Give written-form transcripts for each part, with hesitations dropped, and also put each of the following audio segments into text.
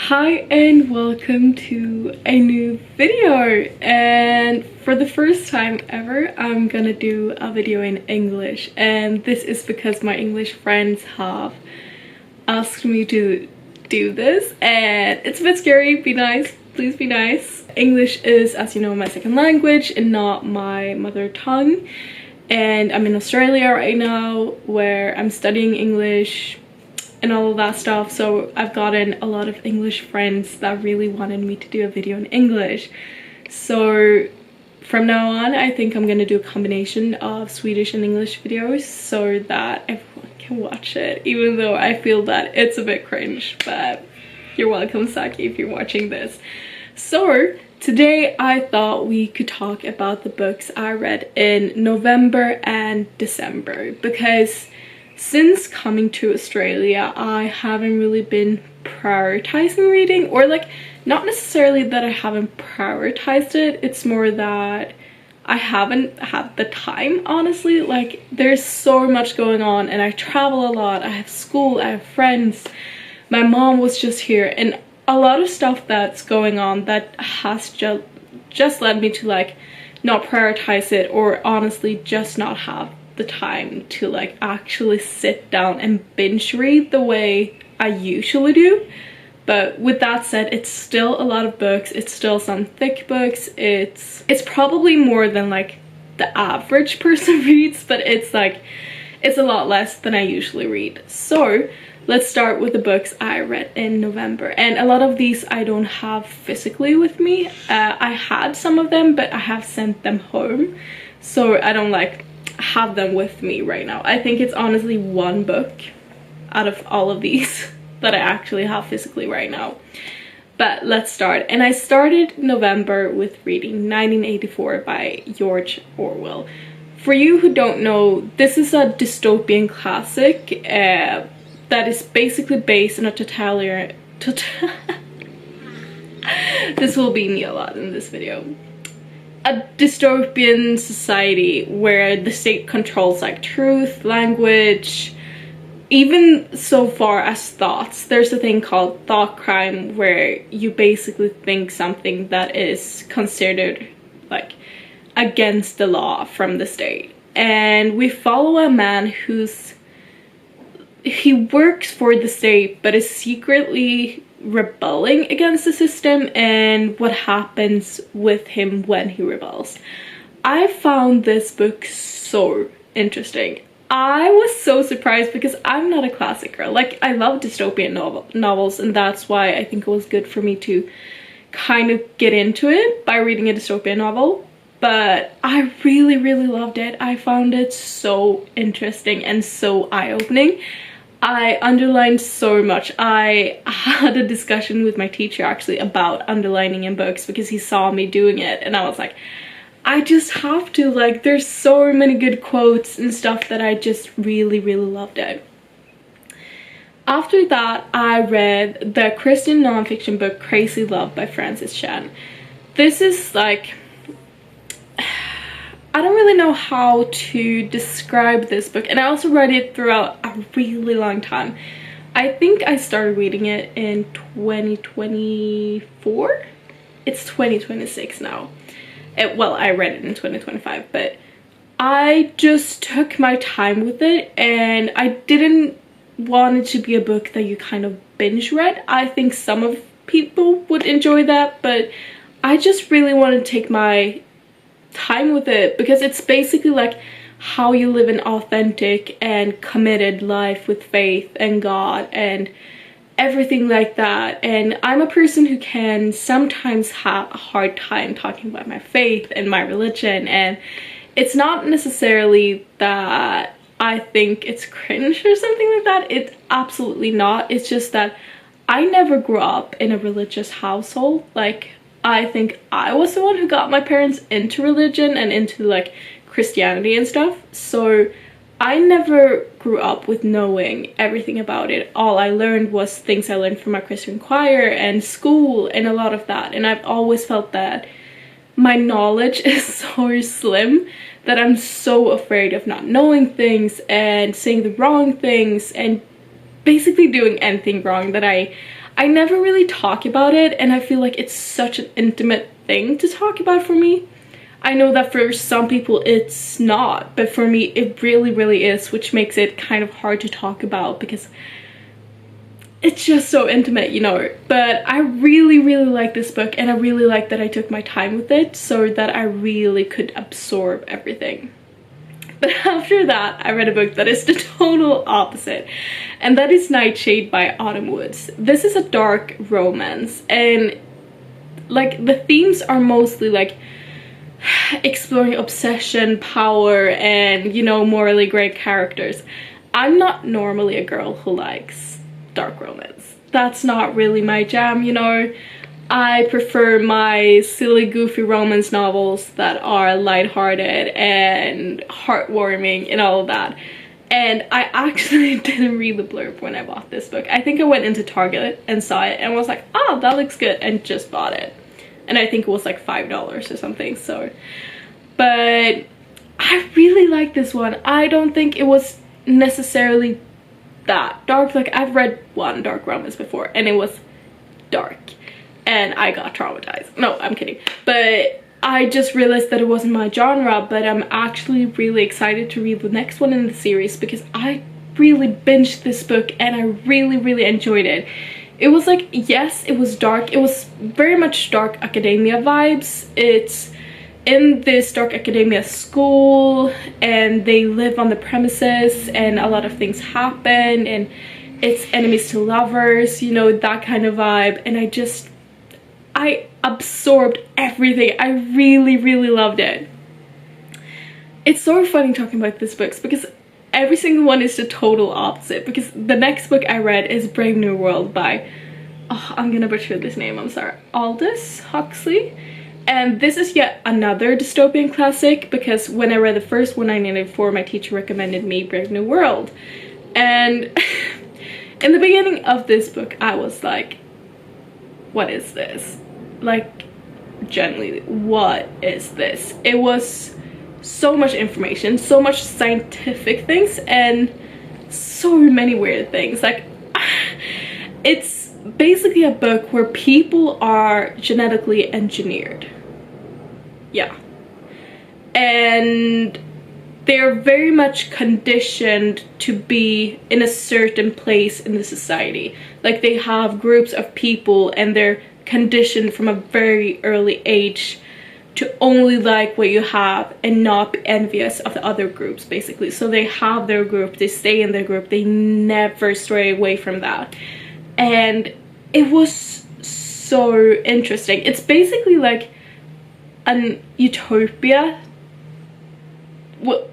Hi and welcome to a new video, and for the first time ever I'm gonna do a video in English, and this is because my English friends have asked me to do this and it's a bit scary. Be nice, please be nice. English is, as you know, my second language and not my mother tongue, and I'm in Australia right now where I'm studying English and all of that stuff, so I've gotten a lot of English friends that really wanted me to do a video in English. So from now on I think I'm gonna do a combination of Swedish and English videos so that everyone can watch it, even though I feel that it's a bit cringe, but you're welcome, Saki, if you're watching this. So today I thought we could talk about the books I read in November and December, because since coming to Australia I haven't really been prioritizing reading, or like not necessarily that I haven't prioritized it, it's more that I haven't had the time, honestly. Like there's so much going on and I travel a lot, I have school, I have friends, my mom was just here, and a lot of stuff that's going on that has just led me to like not prioritize it, or honestly just not have the time to like actually sit down and binge read the way I usually do. But with that said, it's still a lot of books, it's still some thick books, it's probably more than like the average person reads, but it's like it's a lot less than I usually read. So let's start with the books I read in November, and a lot of these I don't have physically with me. I had some of them, but I have sent them home, so I don't like have them with me right now. I think it's honestly one book out of all of these that I actually have physically right now. But let's start. And I started November with reading 1984 by George Orwell. For you who don't know, this is a dystopian classic that is basically based on a totalitarian this will be me a lot in this video. A dystopian society where the state controls like truth, language, even so far as thoughts. There's a thing called thought crime, where you basically think something that is considered like against the law from the state. And we follow a man he works for the state but is secretly rebelling against the system, and what happens with him when he rebels. I found this book so interesting. I was so surprised because I'm not a classic girl. Like I love dystopian novels, and that's why I think it was good for me to kind of get into it by reading a dystopian novel. But I really loved it. I found it so interesting and so eye-opening. I underlined so much. I had a discussion with my teacher actually about underlining in books because he saw me doing it, and I was like, I just have to, like there's so many good quotes and stuff that I just really loved it. After that I read the Christian nonfiction book Crazy Love by Francis Chan. This is like, I don't really know how to describe this book, and I also read it throughout a really long time. I think I started reading it in 2024. It's 2026 now. Well, I read it in 2025, but I just took my time with it, and I didn't want it to be a book that you kind of binge read. I think some of people would enjoy that, but I just really wanted to take my time with it because it's basically like how you live an authentic and committed life with faith and God and everything like that. And I'm a person who can sometimes have a hard time talking about my faith and my religion, and it's not necessarily that I think it's cringe or something like that. It's absolutely not. It's just that I never grew up in a religious household. Like I think I was the one who got my parents into religion and into like Christianity and stuff, so I never grew up with knowing everything about it. All I learned was things I learned from my Christian choir and school and a lot of that, and I've always felt that my knowledge is so slim that I'm so afraid of not knowing things and saying the wrong things and basically doing anything wrong that I I never really talk about it, and I feel like it's such an intimate thing to talk about for me. I know that for some people it's not, but for me it really is, which makes it kind of hard to talk about because it's just so intimate, you know. But I really like this book, and I really like that I took my time with it so that I really could absorb everything. But after that, I read a book that is the total opposite, and that is Nightshade by Autumn Woods. This is a dark romance, and like the themes are mostly like exploring obsession, power, and, you know, morally great characters. I'm not normally a girl who likes dark romance. That's not really my jam, you know. I prefer my silly, goofy romance novels that are lighthearted and heartwarming and all of that. And I actually didn't read the blurb when I bought this book. I think I went into Target and saw it and was like, oh, that looks good, and just bought it. And I think it was like $5 or something, so. But I really like this one. I don't think it was necessarily that dark. Like, I've read one dark romance before and it was dark and I got traumatized. No, I'm kidding. But I just realized that it wasn't my genre, but I'm actually really excited to read the next one in the series because I really binged this book and I really enjoyed it. It was like, yes, it was dark. It was very much dark academia vibes. It's in this dark academia school and they live on the premises and a lot of things happen and it's enemies to lovers, you know, that kind of vibe. And I absorbed everything. I really loved it. It's so funny talking about these books because every single one is the total opposite, because the next book I read is Brave New World by, oh, I'm gonna butcher this name, I'm sorry, Aldous Huxley. And this is yet another dystopian classic because when I read the first one, 1994, my teacher recommended me Brave New World. And in the beginning of this book, I was like, what is this? Like, genuinely, what is this? It was so much information, so much scientific things, and so many weird things. Like, it's basically a book where people are genetically engineered. Yeah. And they're very much conditioned to be in a certain place in the society. Like, they have groups of people and they're conditioned from a very early age to only like what you have and not be envious of the other groups, basically. So they have their group, they stay in their group, they never stray away from that. And it was so interesting. It's basically like an utopia. Well,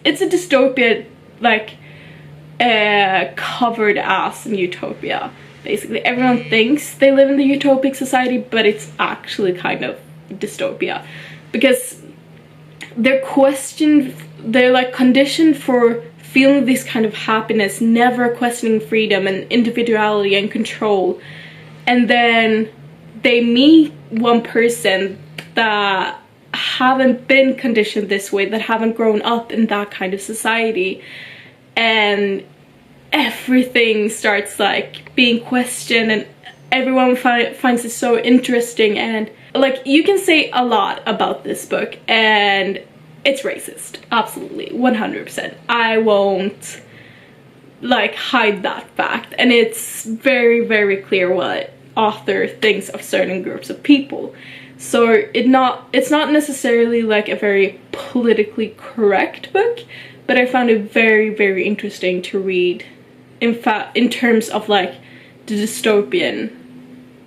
it's a dystopia, like covered as an utopia. Basically, everyone thinks they live in the utopic society, but it's actually kind of dystopia because they're like conditioned for feeling this kind of happiness, never questioning freedom and individuality and control. And then they meet one person that haven't been conditioned this way, that haven't grown up in that kind of society, and everything starts like being questioned and everyone finds it so interesting. And like, you can say a lot about this book and it's racist, absolutely, 100%. I won't like hide that fact, and it's very clear what author thinks of certain groups of people. So it's not necessarily like a very politically correct book, but I found it very interesting to read in terms of like the dystopian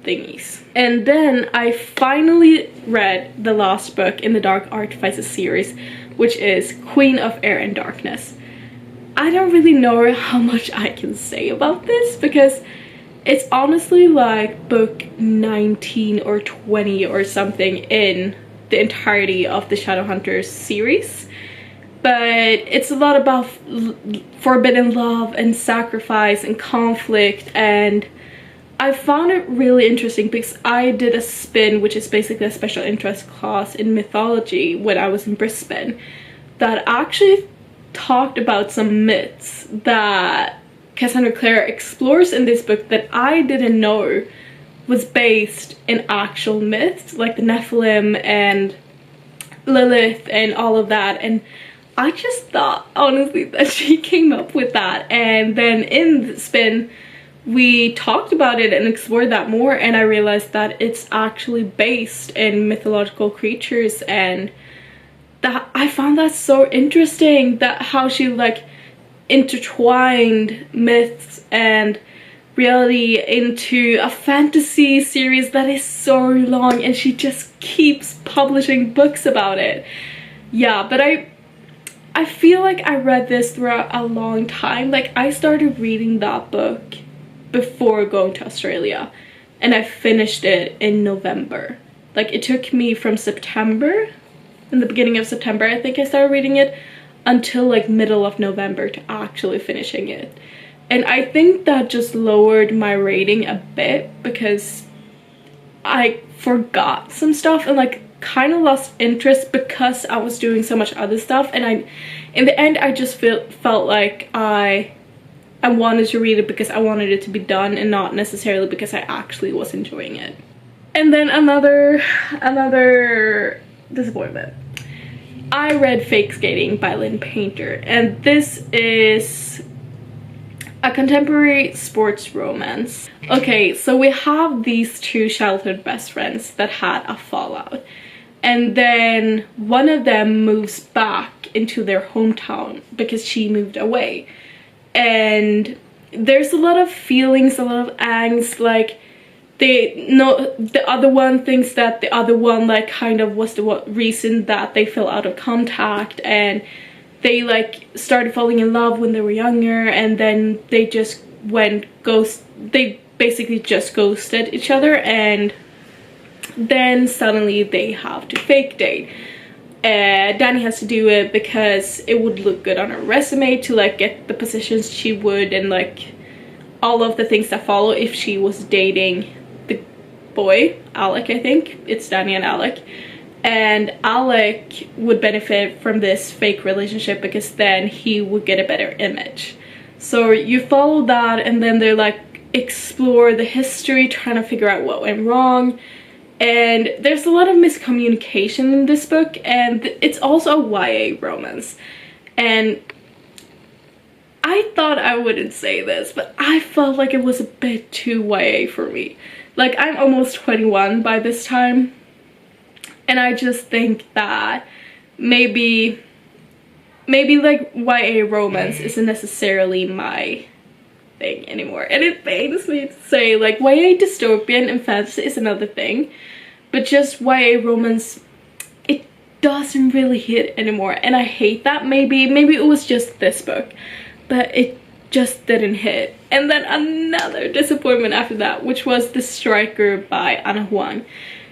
thingies. And then I finally read the last book in the Dark Artifices series, which is Queen of Air and Darkness. I don't really know how much I can say about this because it's honestly like book 19 or 20 or something in the entirety of the Shadowhunters series. But it's a lot about forbidden love and sacrifice and conflict, and I found it really interesting because I did a spin, which is basically a special interest class in mythology when I was in Brisbane, that actually talked about some myths that Cassandra Clare explores in this book that I didn't know was based in actual myths, like the Nephilim and Lilith and all of that. And I just thought, honestly, that she came up with that. And then in the spin, we talked about it and explored that more, and I realized that it's actually based in mythological creatures, and that I found that so interesting, that how she like intertwined myths and reality into a fantasy series that is so long, and she just keeps publishing books about it. Yeah, but I feel like I read this throughout a long time. Like, I started reading that book before going to Australia, and I finished it in November. Like, it took me from September, in the beginning of September I think I started reading it, until like middle of November to actually finishing it. And I think that just lowered my rating a bit because I forgot some stuff and like kind of lost interest because I was doing so much other stuff, and in the end I just felt like I wanted to read it because I wanted it to be done, and not necessarily because I actually was enjoying it. And then another disappointment. I read Fake Skating by Lynn Painter, and this is a contemporary sports romance. Okay, so we have these two childhood best friends that had a fallout, and then one of them moves back into their hometown because she moved away. And there's a lot of feelings, a lot of angst, like the other one thinks that the other one like kind of was the reason that they fell out of contact, and they like started falling in love when they were younger, and then they just they basically just ghosted each other, and then suddenly they have to fake date. Danny has to do it because it would look good on her resume to like get the positions she would, and like all of the things that follow if she was dating the boy, Alec. I think it's Danny and Alec. And Alec would benefit from this fake relationship because then he would get a better image. So you follow that, and then they like explore the history, trying to figure out what went wrong. And there's a lot of miscommunication in this book, and it's also a YA romance. And I thought I wouldn't say this, but I felt like it was a bit too YA for me. Like, I'm almost 21 by this time, and I just think that maybe like YA romance isn't necessarily my thing anymore. And it pains me to say, like, YA dystopian and fantasy is another thing, but just YA romance, it doesn't really hit anymore, and I hate that. Maybe it was just this book, but it just didn't hit. And then another disappointment after that, which was The Striker by Ana Huang.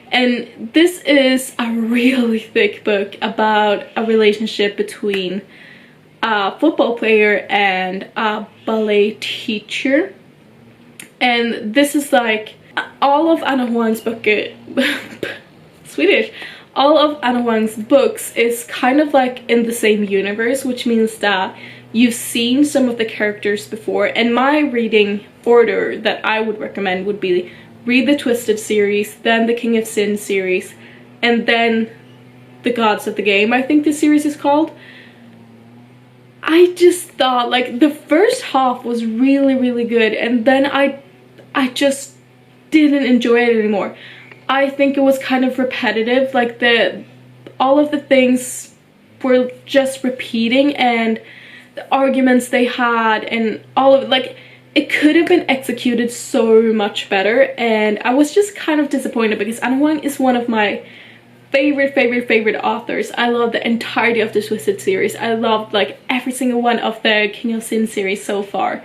And this is a really thick book about a relationship between a football player and a ballet teacher. And this is like all of Ana Huang's book Swedish. All of Ana Huang's books is kind of like in the same universe, which means that you've seen some of the characters before. And my reading order that I would recommend would be read the Twisted series, then the King of Sin series, and then the Gods of the Game, I think this series is called. I just thought like the first half was really good, and then I just didn't enjoy it anymore. I think it was kind of repetitive, like all of the things were just repeating, and the arguments they had and all of it, like, it could have been executed so much better. And I was just kind of disappointed because Ana Huang is one of my favorite authors. I love the entirety of the Twisted series. I loved like every single one of the King of Sin series so far,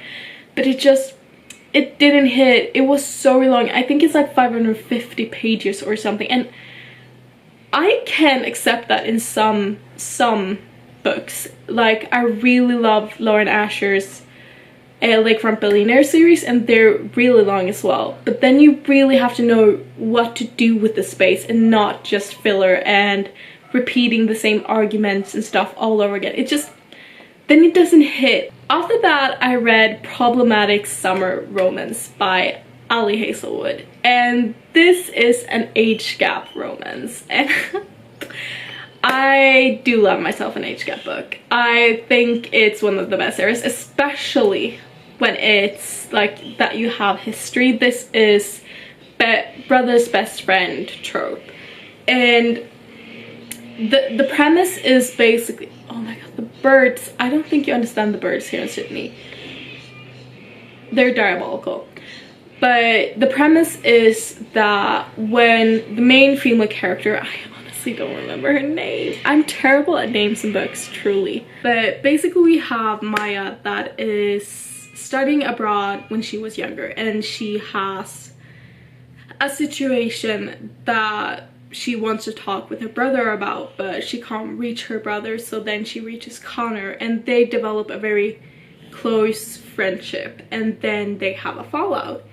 but it didn't hit. It was so long. I think it's like 550 pages or something, and I can accept that in some books. Like, I really love Lauren Asher's Lakefront Billionaire series, and they're really long as well. But then you really have to know what to do with the space and not just filler and repeating the same arguments and stuff all over again. Then it doesn't hit. After that, I read Problematic Summer Romance by Ali Hazelwood, and this is an age gap romance, and I do love myself an age gap book. I think it's one of the best series, especially when it's like that you have history. This is brother's best friend trope, and the premise is basically, oh my god, the birds, I don't think you understand the birds here in Sydney. They're diabolical. But the premise is that when the main female character, I honestly don't remember her name. I'm terrible at names in books, truly. But basically we have Maya that is studying abroad when she was younger, and she has a situation that she wants to talk with her brother about, but she can't reach her brother, so then she reaches Connor, and they develop a very close friendship, and then they have a fallout.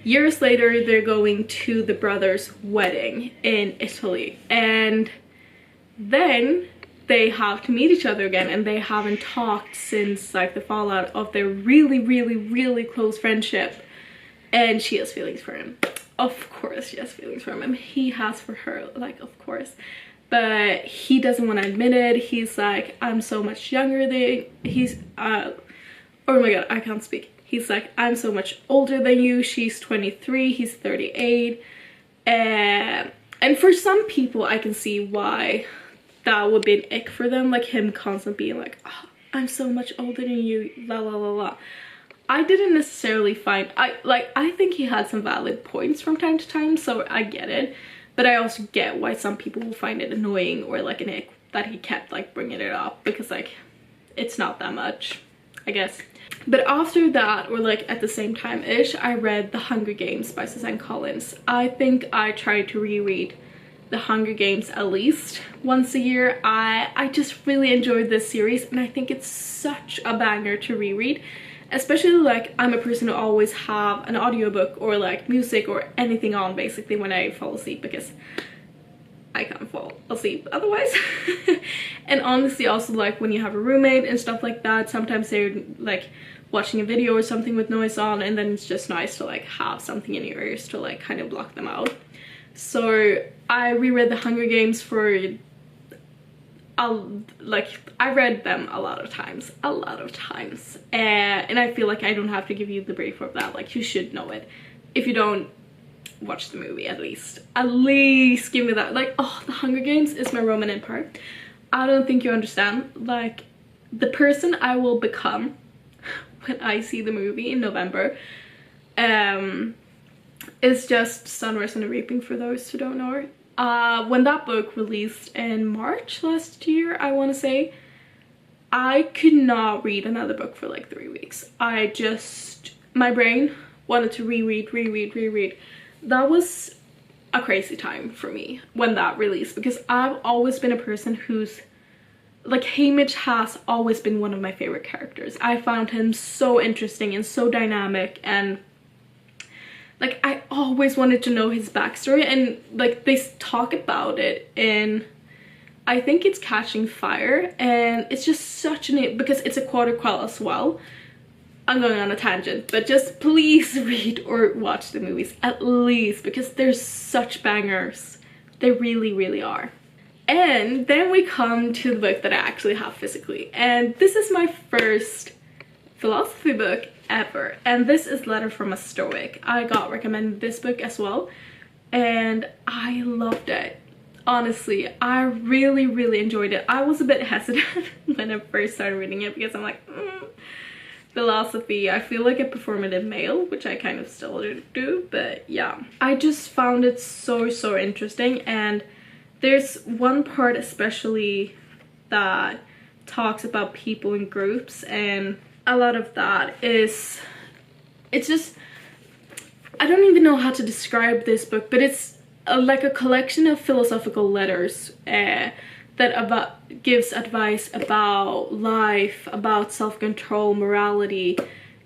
Years later, they're going to the brother's wedding in Italy, and then they have to meet each other again, and they haven't talked since like the fallout of their really close friendship, and she has feelings for him. Of course she has feelings for him, and he has for her, like, of course, but he doesn't want to admit it. He's like, I'm so much younger than, oh my god, I can't speak. He's like, I'm so much older than you. She's 23, he's 38, and for some people I can see why that would be an ick for them, like him constantly being like, oh, I'm so much older than you, la la la la. I didn't necessarily find, I think he had some valid points from time to time, so I get it, but I also get why some people will find it annoying or like an ick that he kept like bringing it up, because like it's not that much, I guess. But after that, or like at the same time ish, I read The Hunger Games by Suzanne Collins. I think I try to reread The Hunger Games at least once a year. I just really enjoyed this series, and I think it's such a banger to reread. Especially like I'm a person who always have an audiobook or like music or anything on basically when I fall asleep, because I can't fall asleep otherwise. And honestly also like when you have a roommate and stuff like that, sometimes they're like watching a video or something with noise on, and then it's just nice to like have something in your ears to like kind of block them out. So I reread The Hunger Games for I read them a lot of times, and I feel like I don't have to give you the brief of that. Like, you should know it. If you don't, watch the movie at least give me that. Like, oh, The Hunger Games is my Roman Empire. I don't think you understand like the person I will become when I see the movie in November. It's just Sunrise and the Reaping, for those who don't know. When that book released in March last year, I want to say, I could not read another book for like 3 weeks. My brain wanted to reread. That was a crazy time for me when that released, because I've always been a person who's like, Haymitch has always been one of my favorite characters. I found him so interesting and so dynamic, and like I always wanted to know his backstory, and like they talk about it in, I think it's Catching Fire, and it's just such an, because it's a quarter quell as well. I'm going on a tangent, but just please read or watch the movies at least, because they're such bangers. They really are. And then we come to the book that I actually have physically, and this is my first philosophy book ever, and this is Letter from a Stoic. I got recommended this book as well, and I loved it. Honestly, I really enjoyed it. I was a bit hesitant when I first started reading it, because I'm like, philosophy, I feel like a performative male, which I kind of still do, but yeah. I just found it so interesting, and there's one part especially that talks about people in groups, and a lot of that is, it's just, I don't even know how to describe this book, but it's like a collection of philosophical letters that gives advice about life, about self-control, morality,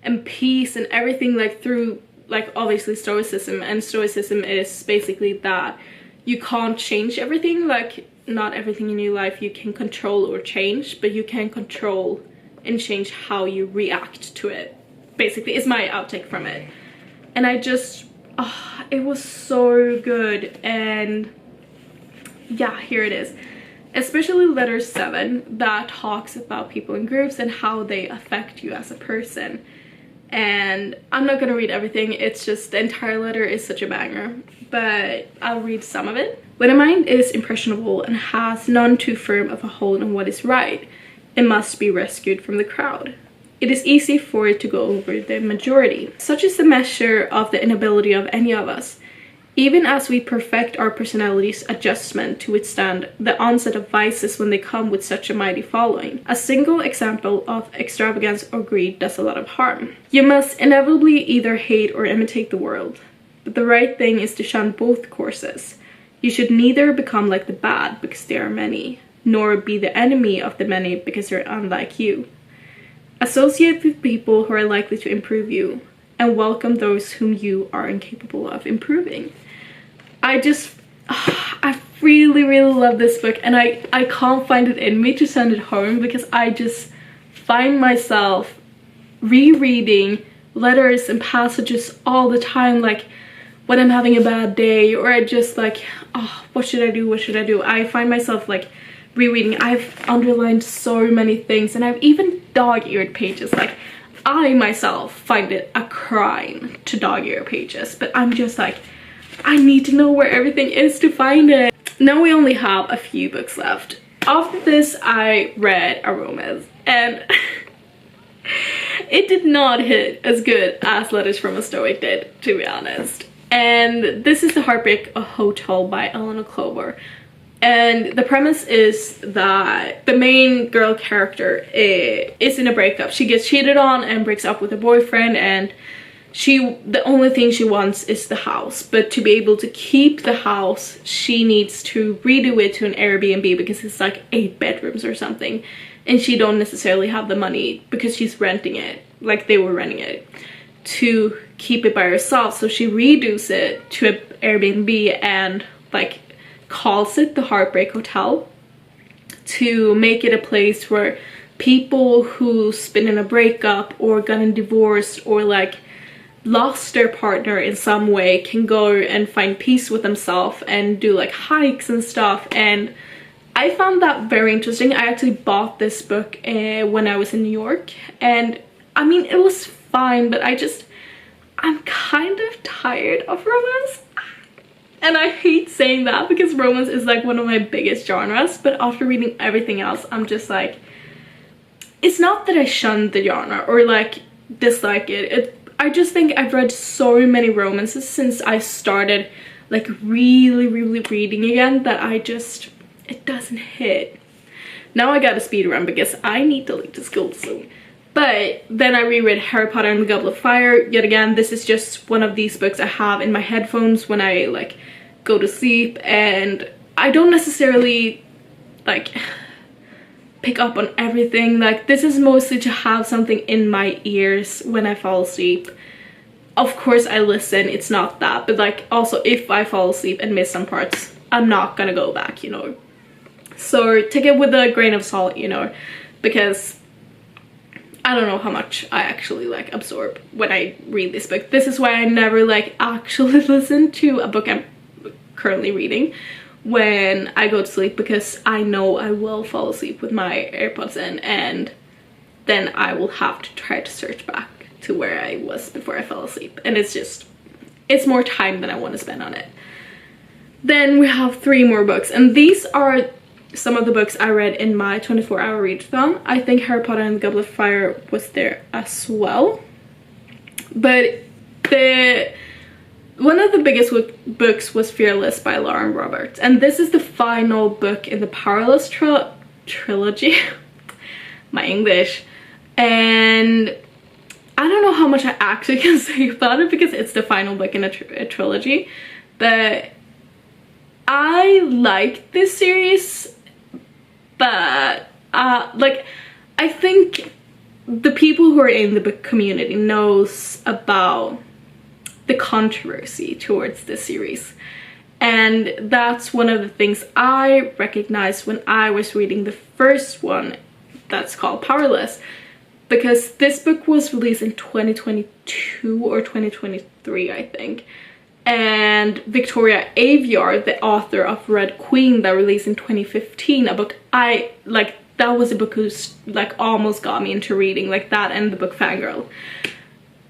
and peace, and everything, like through, like, obviously Stoicism. And Stoicism is basically that you can't change everything, like not everything in your life you can control or change, but you can control and change how you react to it, basically, is my outtake from it. And I just, it was so good. And yeah, here it is. Especially letter 7, that talks about people in groups and how they affect you as a person. And I'm not gonna read everything, it's just the entire letter is such a banger, but I'll read some of it. When a mind is impressionable and has none too firm of a hold on what is right, it must be rescued from the crowd. It is easy for it to go over the majority. Such is the measure of the inability of any of us, even as we perfect our personality's adjustment to withstand the onset of vices when they come with such a mighty following. A single example of extravagance or greed does a lot of harm. You must inevitably either hate or imitate the world, but the right thing is to shun both courses. You should neither become like the bad because they are many, nor be the enemy of the many because they're unlike you. Associate with people who are likely to improve you, and welcome those whom you are incapable of improving. I really love this book, and I can't find it in me to send it home because I just find myself rereading letters and passages all the time, like when I'm having a bad day, or I just like, oh, what should I do? I find myself like rereading. I've underlined so many things, and I've even dog-eared pages. Like, I myself find it a crime to dog-ear pages, but I'm just like, I need to know where everything is to find it. Now we only have a few books left. After this, I read a romance, and it did not hit as good as Letters from a Stoic did, to be honest. And this is The Heartbreak Hotel by Eleanor Clover. And the premise is that the main girl character is in a breakup. She gets cheated on and breaks up with her boyfriend, and the only thing she wants is the house. But to be able to keep the house, she needs to redo it to an Airbnb because it's like 8 bedrooms or something. And she don't necessarily have the money because she's renting it, like they were renting it, to keep it by herself. So she redos it to an Airbnb and like calls it the Heartbreak Hotel to make it a place where people who's been in a breakup or gotten divorced or like lost their partner in some way can go and find peace with themselves and do like hikes and stuff. And I found that very interesting. I actually bought this book when I was in New York, and I mean, it was fine, but I'm kind of tired of romance. And I hate saying that because romance is like one of my biggest genres, but after reading everything else, I'm just like, it's not that I shun the genre or like dislike it. I just think I've read so many romances since I started like really reading again that it doesn't hit. Now I gotta speed run because I need to leave to school soon. But then I reread Harry Potter and the Goblet of Fire yet again. This is just one of these books I have in my headphones when I like go to sleep, and I don't necessarily like pick up on everything. Like, this is mostly to have something in my ears when I fall asleep. Of course I listen, it's not that, but like also if I fall asleep and miss some parts, I'm not gonna go back, you know. So take it with a grain of salt, you know, because I don't know how much I actually like absorb when I read this book. This is why I never like actually listen to a book I'm currently reading when I go to sleep, because I know I will fall asleep with my AirPods in, and then I will have to try to search back to where I was before I fell asleep, and it's more time than I want to spend on it. Then we have 3 more books, and these are some of the books I read in my 24-hour readathon. I think Harry Potter and the Goblet of Fire was there as well, but one of the biggest books was Fearless by Lauren Roberts, and this is the final book in the Powerless trilogy. My English. And I don't know how much I actually can say about it because it's the final book in a trilogy, but I like this series, but like, I think the people who are in the book community knows about the controversy towards this series, and that's one of the things I recognized when I was reading the first one that's called Powerless, because this book was released in 2022 or 2023, I think. And Victoria Aveyard, the author of Red Queen, that released in 2015, a book I like, that was a book who's like almost got me into reading, like that and the book Fangirl.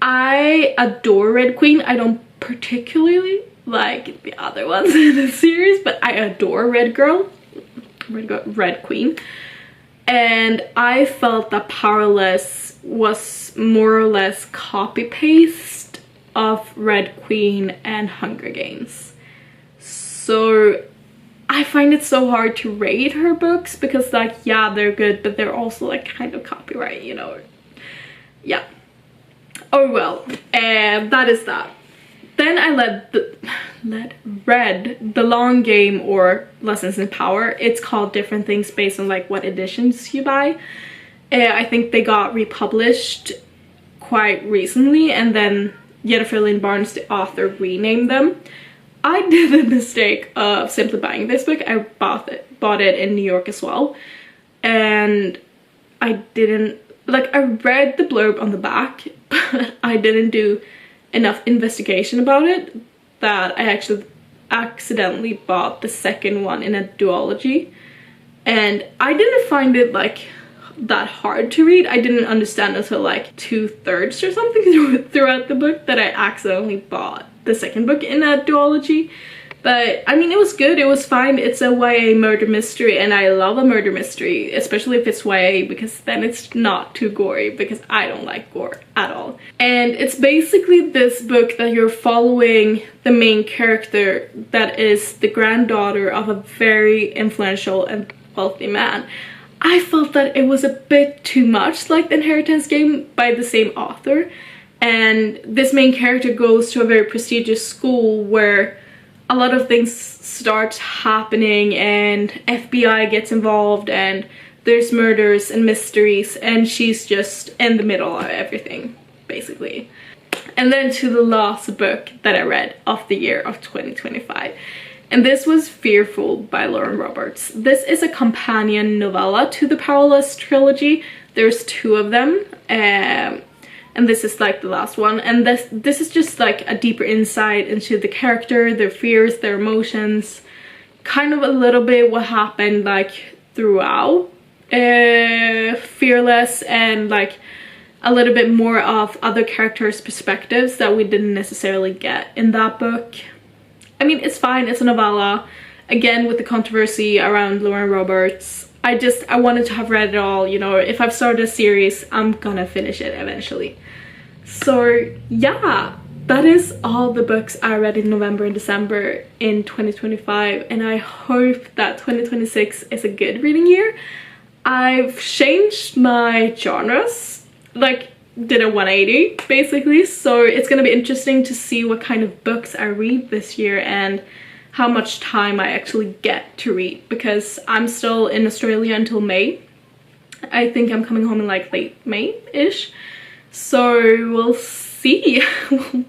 I adore Red Queen. I don't particularly like the other ones in the series, but I adore Red Queen. And I felt that Powerless was more or less copy-paste of Red Queen and Hunger Games. So I find it so hard to rate her books because, like, yeah, they're good, but they're also like kind of copyright, you know. Yeah. Oh well, that is that. Then I read The Long Game, or Lessons in Power. It's called different things based on like what editions you buy. I think they got republished quite recently, and then Jennifer Lynn Barnes, the author, renamed them. I did the mistake of simply buying this book. I bought it in New York as well, and I didn't, like, I read the blurb on the back, but I didn't do enough investigation about it that I actually accidentally bought the second one in a duology, and I didn't find it like that hard to read. I didn't understand until like 2/3 or something throughout the book that I accidentally bought the second book in a duology. But I mean, it was good, it was fine. It's a YA murder mystery, and I love a murder mystery, especially if it's YA, because then it's not too gory, because I don't like gore at all. And it's basically this book that you're following the main character that is the granddaughter of a very influential and wealthy man. I felt that it was a bit too much like The Inheritance Game by the same author, and this main character goes to a very prestigious school where a lot of things start happening, and FBI gets involved, and there's murders and mysteries, and she's just in the middle of everything, basically. And then to the last book that I read of the year of 2025. And this was Fearful by Lauren Roberts. This is a companion novella to the Powerless trilogy. There's 2 of them. And this is like the last one, and this is just like a deeper insight into the character, their fears, their emotions, kind of a little bit what happened like throughout Fearless, and like a little bit more of other characters' perspectives that we didn't necessarily get in that book. I mean, it's fine, it's a novella, again with the controversy around Lauren Roberts. I wanted to have read it all, you know. If I've started a series, I'm gonna finish it eventually. So yeah, that is all the books I read in November and December in 2025, and I hope that 2026 is a good reading year. I've changed my genres, like did a 180 basically, so it's gonna be interesting to see what kind of books I read this year and how much time I actually get to read, because I'm still in Australia until May. I think I'm coming home in like late May-ish. So we'll see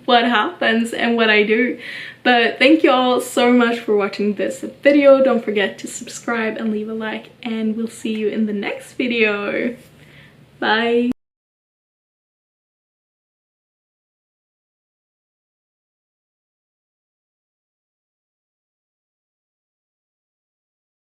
what happens and what I do. But thank you all so much for watching this video. Don't forget to subscribe and leave a like, and we'll see you in the next video. Bye!